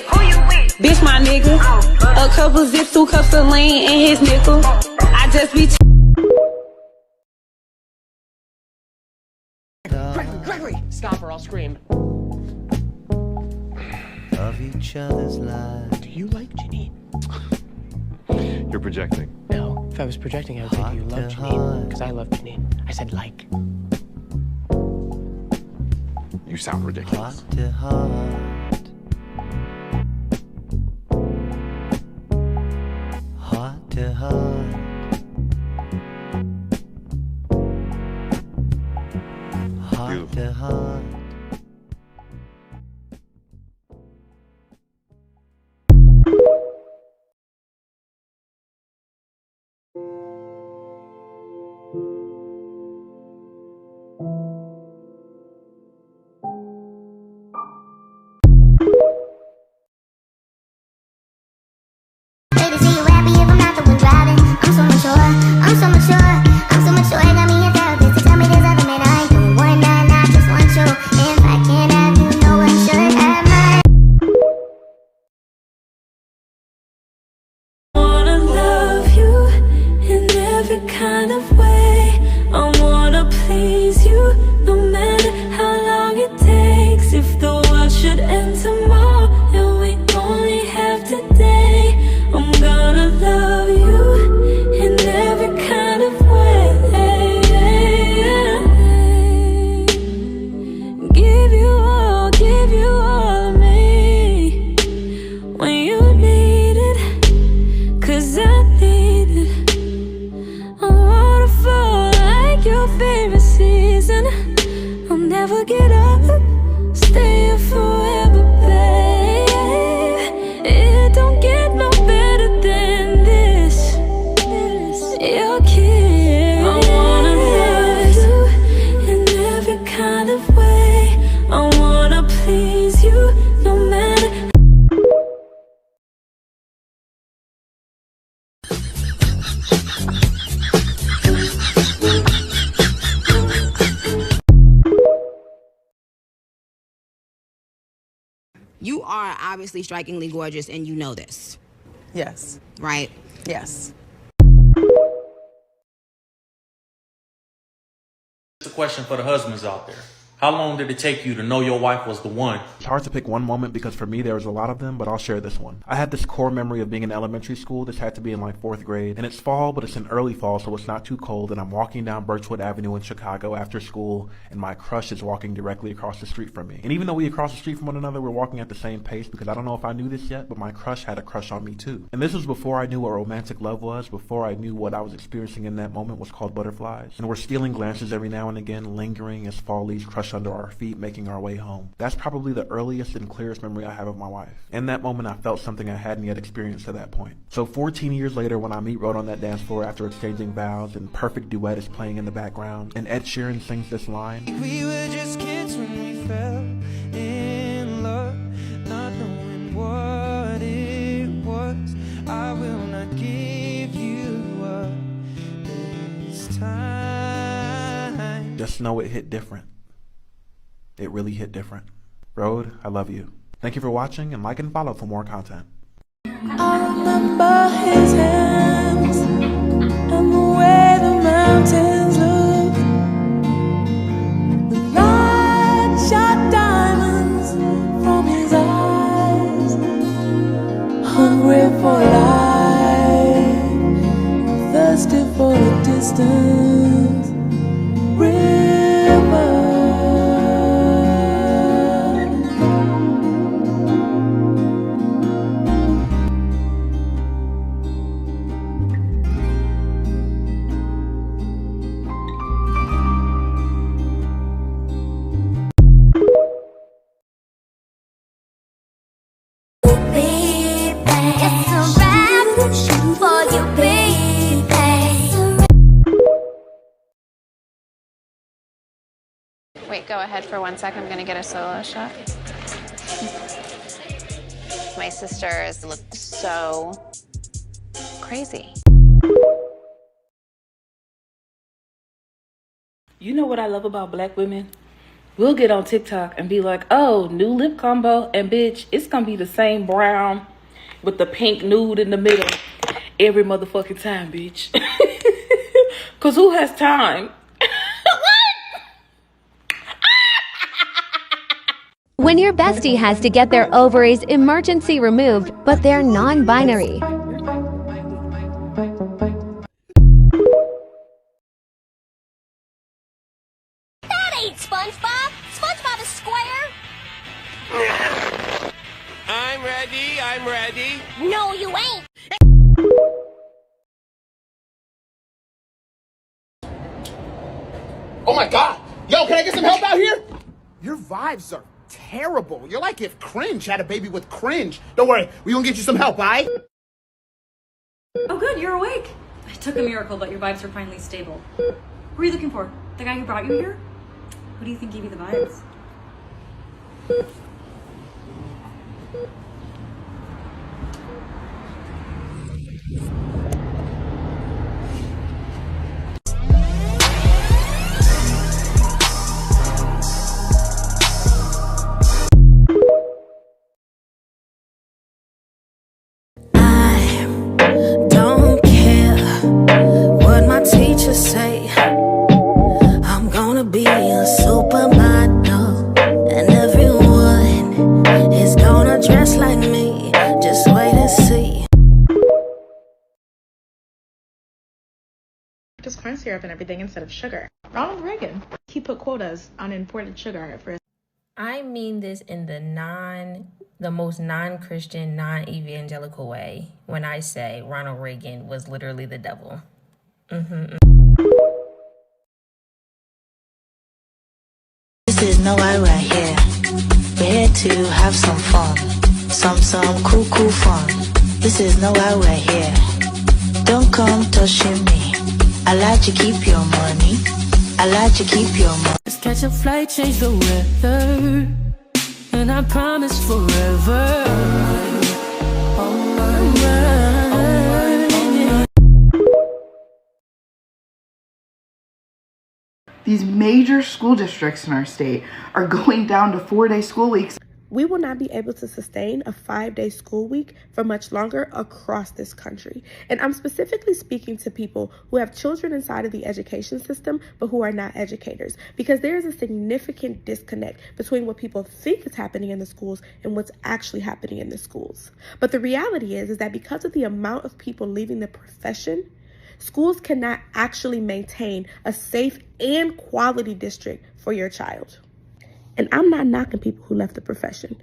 with? Bitch, my nigga. A couple zips, 2 cups of lean in his nickel. I just be Gregory! Stop or I'll scream. Of each other's lives. Do you like Janine? You're projecting. No. If I was projecting, I would say, do you love Janine? Because I love Janine. I said like. You sound ridiculous. Heart to heart. Heart to heart. Heart to heart. Baby, see you happy if I'm not the one driving. I'm so much sure, I'm so much sure, I'm so much sure. Got me a therapist to tell me there's other men I ain't doing one night, I just want you. If I can't have you, no one should have mine. Wanna love you in every kind of way. I wanna please you, no matter how long it takes. If the world should end tomorrow and we only have today, I'm gonna love you in every kind of way. Give you all of me when you need it, 'cause I need it. A waterfall like your favorite season. I'll never get up, stay here forever, babe. It don't get no better than this. Your kiss. I wanna love you in every kind of way. I wanna please you, no matter. You are obviously strikingly gorgeous, and you know this, Yes. right? Yes. It's a question for the husbands out there. How long did it take you to know your wife was the one? It's hard to pick one moment because for me there was a lot of them, but I'll share this one. I had this core memory of being in elementary school. This had to be in like 4th grade. And it's fall, but it's an early fall, so it's not too cold. And I'm walking down Birchwood Avenue in Chicago after school, and my crush is walking directly across the street from me. And even though we across the street from one another, we're walking at the same pace because I don't know if I knew this yet, but my crush had a crush on me too. And this was before I knew what romantic love was, before I knew what I was experiencing in that moment was called butterflies. And we're stealing glances every now and again, lingering as fall leaves crush under our feet, making our way home. That's probably the earliest and clearest memory I have of my wife. In that moment, I felt something I hadn't yet experienced to that point. So 14 years later, when I meet Rhoda on that dance floor after exchanging vows and Perfect Duet is playing in the background, and Ed Sheeran sings this line, We were just kids when we fell in love, not knowing what it was. I will not give you up this time. just know it hit different. It really hit different. Rhoda, I love you. Thank you for watching, and like and follow for more content. I remember his hands and the way the mountains look. The light shot diamonds from his eyes, hungry for life, thirsty for the distance. River. Wait, go ahead for 1 second. I'm gonna get a solo shot. My sisters looked so crazy. You know what I love about black women? We'll get on TikTok and be like, oh, new lip combo. And bitch, it's going to be the same brown with the pink nude in the middle every motherfucking time, bitch. Because who has time? When your bestie has to get their ovaries emergency removed, but they're non-binary. That ain't SpongeBob. SpongeBob is square. I'm ready. No, you ain't. Oh my god! Yo, can I get some help out here? Your vibes are terrible. You're like if Cringe had a baby with cringe. Don't worry, we gonna get you some help, alright? Oh good, you're awake. It took a miracle, but your vibes are finally stable. Who are you looking for? The guy who brought you here? Who do you think gave you the vibes? Don't care what my teachers say. I'm gonna be a supermodel, and everyone is gonna dress like me. Just wait and see. Just corn syrup and everything instead of sugar. Ronald Reagan, he put quotas on imported sugar for. I mean this in the most non-Christian, non-evangelical way when I say Ronald Reagan was literally the devil. This is no why we're here. We're here to have some fun. Some cool fun. This is no why we're here. Don't come touching me. I like to keep your money. I like to keep your money. Let's catch a flight, change the weather, and I promise forever. These major school districts in our state are going down to 4-day school weeks. We will not be able to sustain a 5-day school week for much longer across this country. And I'm specifically speaking to people who have children inside of the education system, but who are not educators, because there is a significant disconnect between what people think is happening in the schools and what's actually happening in the schools. But the reality is that because of the amount of people leaving the profession, schools cannot actually maintain a safe and quality district for your child. And I'm not knocking people who left the profession.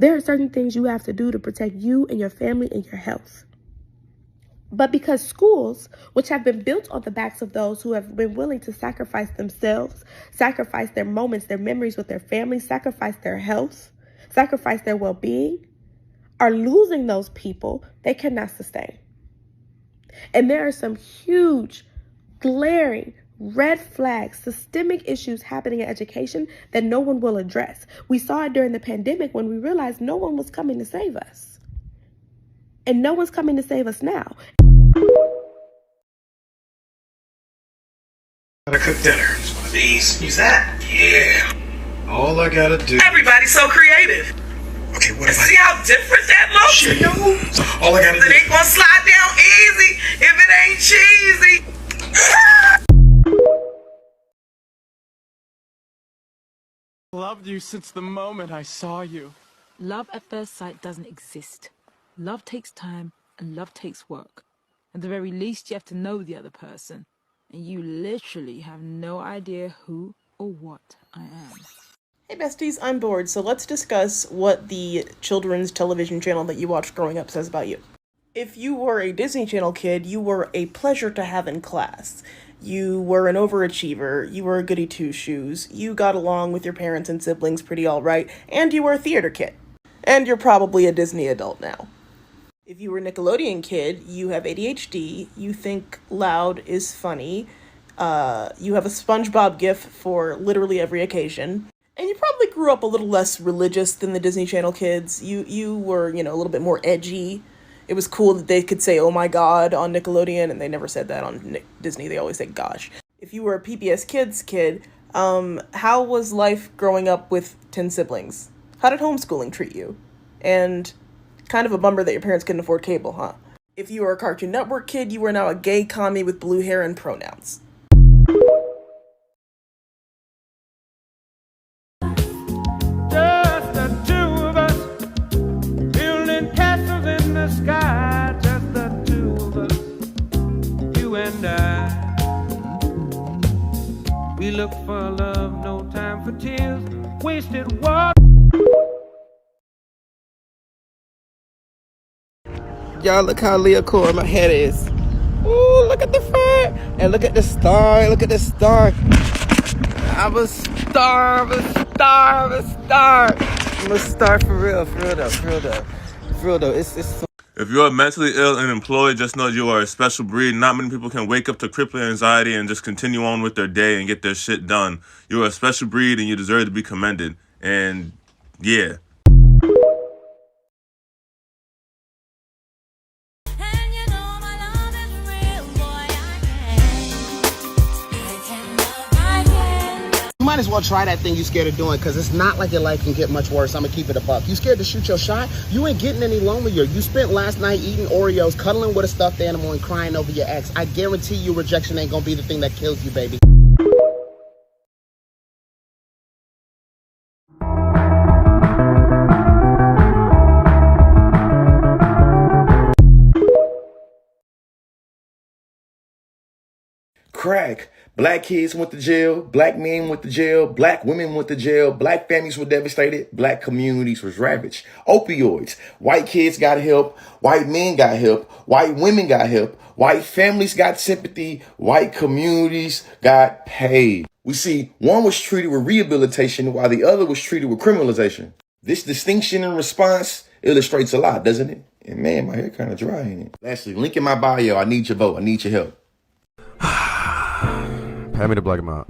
There are certain things you have to do to protect you and your family and your health. But because schools, which have been built on the backs of those who have been willing to sacrifice themselves, sacrifice their moments, their memories with their families, sacrifice their health, sacrifice their well-being, are losing those people, they cannot sustain. And there are some huge, glaring, red flags, systemic issues happening in education that no one will address. We saw it during the pandemic when we realized no one was coming to save us. And no one's coming to save us now. Gotta cook dinner. It's one of these. Use that. Yeah. All I gotta do. Everybody's so creative. Okay, what if I... See how different that looks? Shit. All I gotta do. It ain't gonna slide down easy if it ain't cheesy. Loved you since the moment I saw you. Love at first sight doesn't exist. Love takes time and love takes work. At the very least, you have to know the other person. And you literally have no idea who or what I am. Hey besties, I'm bored, so let's discuss what the children's television channel that you watched growing up says about you. If you were a Disney Channel kid, you were a pleasure to have in class. You were an overachiever, you were a goody two-shoes, you got along with your parents and siblings pretty alright, and you were a theater kid. And you're probably a Disney adult now. If you were a Nickelodeon kid, you have ADHD, you think loud is funny, you have a SpongeBob gif for literally every occasion, and you probably grew up a little less religious than the Disney Channel kids. You were, a little bit more edgy. It was cool that they could say, oh my god, on Nickelodeon, and they never said that on Disney. They always said gosh. If you were a PBS Kids kid, How was life growing up with 10 siblings? How did homeschooling treat you? And kind of a bummer that your parents couldn't afford cable, huh? If you were a Cartoon Network kid, you are now a gay commie with blue hair and pronouns. Just the two of us, building castles in the sky. Just the two of us, you and I. We look for love, no time for tears, wasted water. Y'all look how Leah core my head is. Ooh, look at the front. And look at the star. Look at the star. I'm a star. I'm a star. I'm a star. I'm a star for real. For real though. For real though. For real though. It's so. If you're mentally ill and employed, just know you are a special breed. Not many people can wake up to crippling anxiety and just continue on with their day and get their shit done. You are a special breed and you deserve to be commended. And yeah. You might as well try that thing you scared of doing, because it's not like your life can get much worse. I'm gonna keep it a buck. You scared to shoot your shot? You ain't getting any lonelier. You spent last night eating Oreos, cuddling with a stuffed animal, and crying over your ex. I guarantee you rejection ain't gonna be the thing that kills you, baby. Crack. Black kids went to jail. Black men went to jail. Black women went to jail. Black families were devastated. Black communities was ravaged. Opioids. White kids got help. White men got help. White women got help. White families got sympathy. White communities got paid. We see one was treated with rehabilitation while the other was treated with criminalization. This distinction in response illustrates a lot, doesn't it? And man, my hair kind of dry, ain't it? Lastly, link in my bio. I need your vote. I need your help. Hand me the black amount.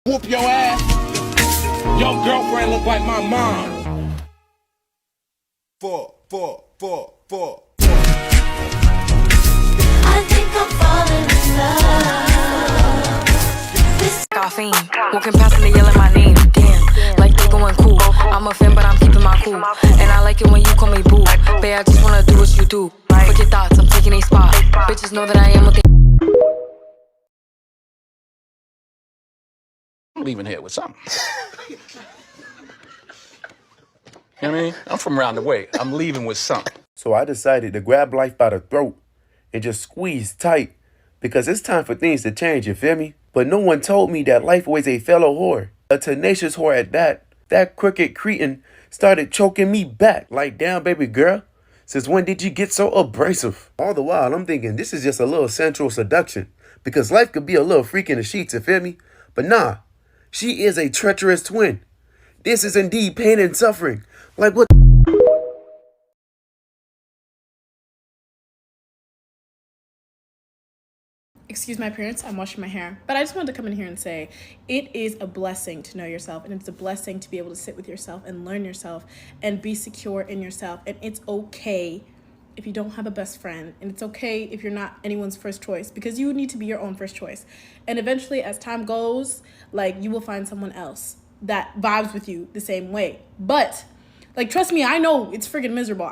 Whoop your ass. Your girlfriend look like my mom. Four. I think I'm falling in love. Caffeine, walking past and they yelling my name. Damn, like they going cool. I'm a fan, but I'm keeping my cool. And I like it when you call me boo. Babe, I just wanna do what you do. Fuck your thoughts, I'm taking a spot. Bitches know that I am what they. I'm leaving here with something. You know what I mean? I'm from around the way. I'm leaving with something. So I decided to grab life by the throat and just squeeze tight, because it's time for things to change, you feel me? But no one told me that life was a fellow whore, a tenacious whore at that. That crooked cretin started choking me back like, damn, baby girl, since when did you get so abrasive? All the while, I'm thinking this is just a little sensual seduction, because life could be a little freak in the sheets, you feel me? But nah, she is a treacherous twin. This is indeed pain and suffering. Like what? Excuse my appearance, I'm washing my hair. But I just wanted to come in here and say, it is a blessing to know yourself, and it's a blessing to be able to sit with yourself and learn yourself and be secure in yourself. And it's okay if you don't have a best friend, and it's okay if you're not anyone's first choice, because you need to be your own first choice. And eventually, as time goes, like, you will find someone else that vibes with you the same way. But, like, trust me, I know it's freaking miserable.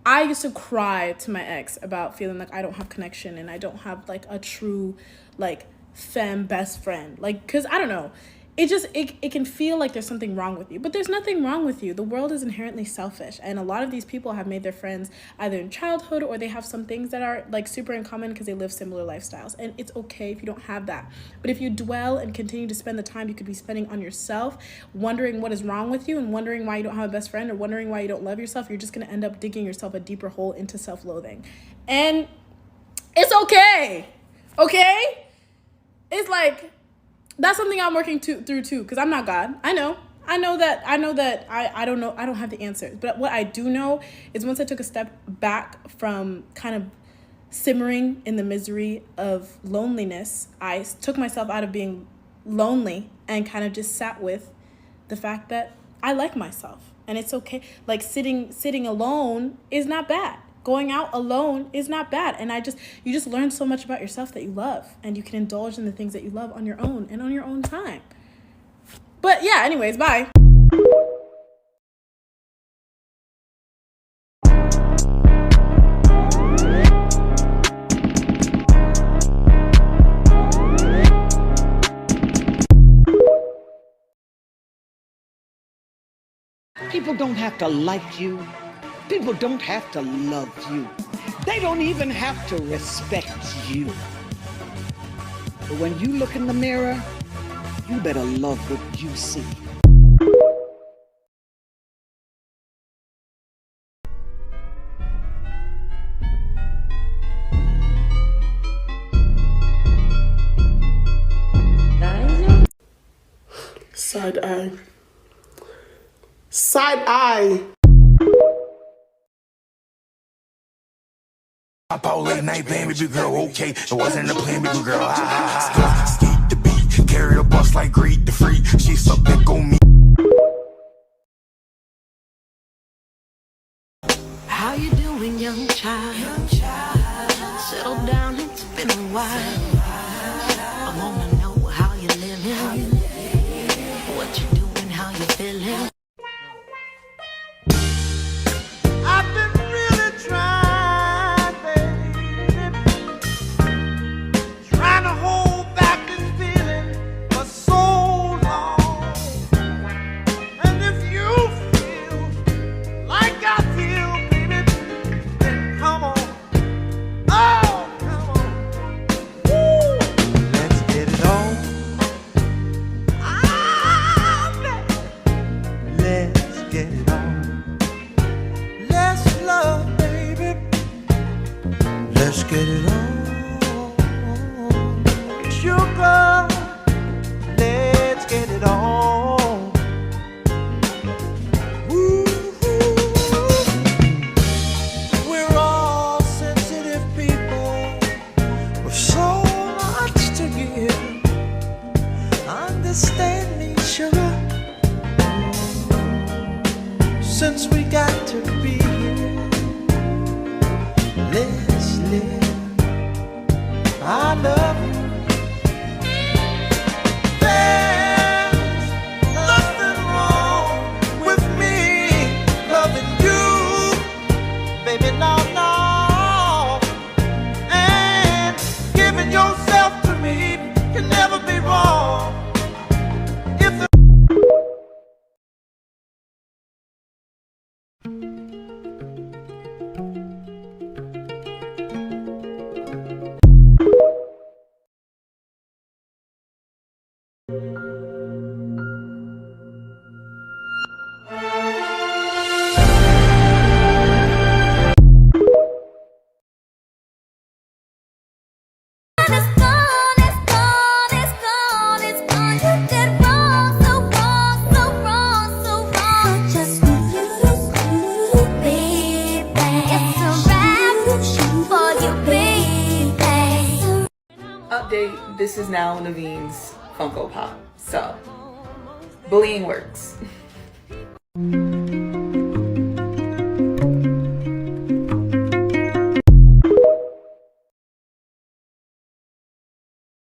I used to cry to my ex about feeling like I don't have connection and I don't have like a true like femme best friend. Like, cause I don't know. It can feel like there's something wrong with you, but there's nothing wrong with you. The world is inherently selfish, and a lot of these people have made their friends either in childhood, or they have some things that are like super in common because they live similar lifestyles, and it's okay if you don't have that. But if you dwell and continue to spend the time you could be spending on yourself, wondering what is wrong with you and wondering why you don't have a best friend or wondering why you don't love yourself, you're just going to end up digging yourself a deeper hole into self-loathing. And it's okay. Okay? It's like, that's something I'm working through too, because I'm not God. I know that I don't know. I don't have the answers. But what I do know is once I took a step back from kind of simmering in the misery of loneliness, I took myself out of being lonely and kind of just sat with the fact that I like myself and it's okay. Like sitting alone is not bad. going out alone is not bad. And you just learn so much about yourself that you love, and you can indulge in the things that you love on your own and on your own time. But yeah, anyways, bye. People don't have to like you. People don't have to love you. They don't even have to respect you. But when you look in the mirror, you better love what you see. Side eye. Side eye. Up all late night, playing baby girl, okay. It wasn't a plan, baby girl. Skeet the beat, carry the bus like greet the freak. She suck back on me. How you doing, young child? Settle down, it's been a while. I wanna know how you're living, what you doing, how you feeling. I've been really trying, baby, trying to hold back this feeling for so long. And if you feel like I feel, baby, then come on. Oh, come on. Woo. Let's get it on. Ah, baby. Let's get it on. Let's love, baby. Let's get it on. Sugar, let's get it on. Woo. We're all sensitive people with so much to give. Understand me, sugar. Since we got to be here, let's live. I love you. There's nothing wrong with me loving you, baby, no, no. And giving yourself to me can never be wrong. If the Update, this is now Naveen's Funko Pop. So, bullying works.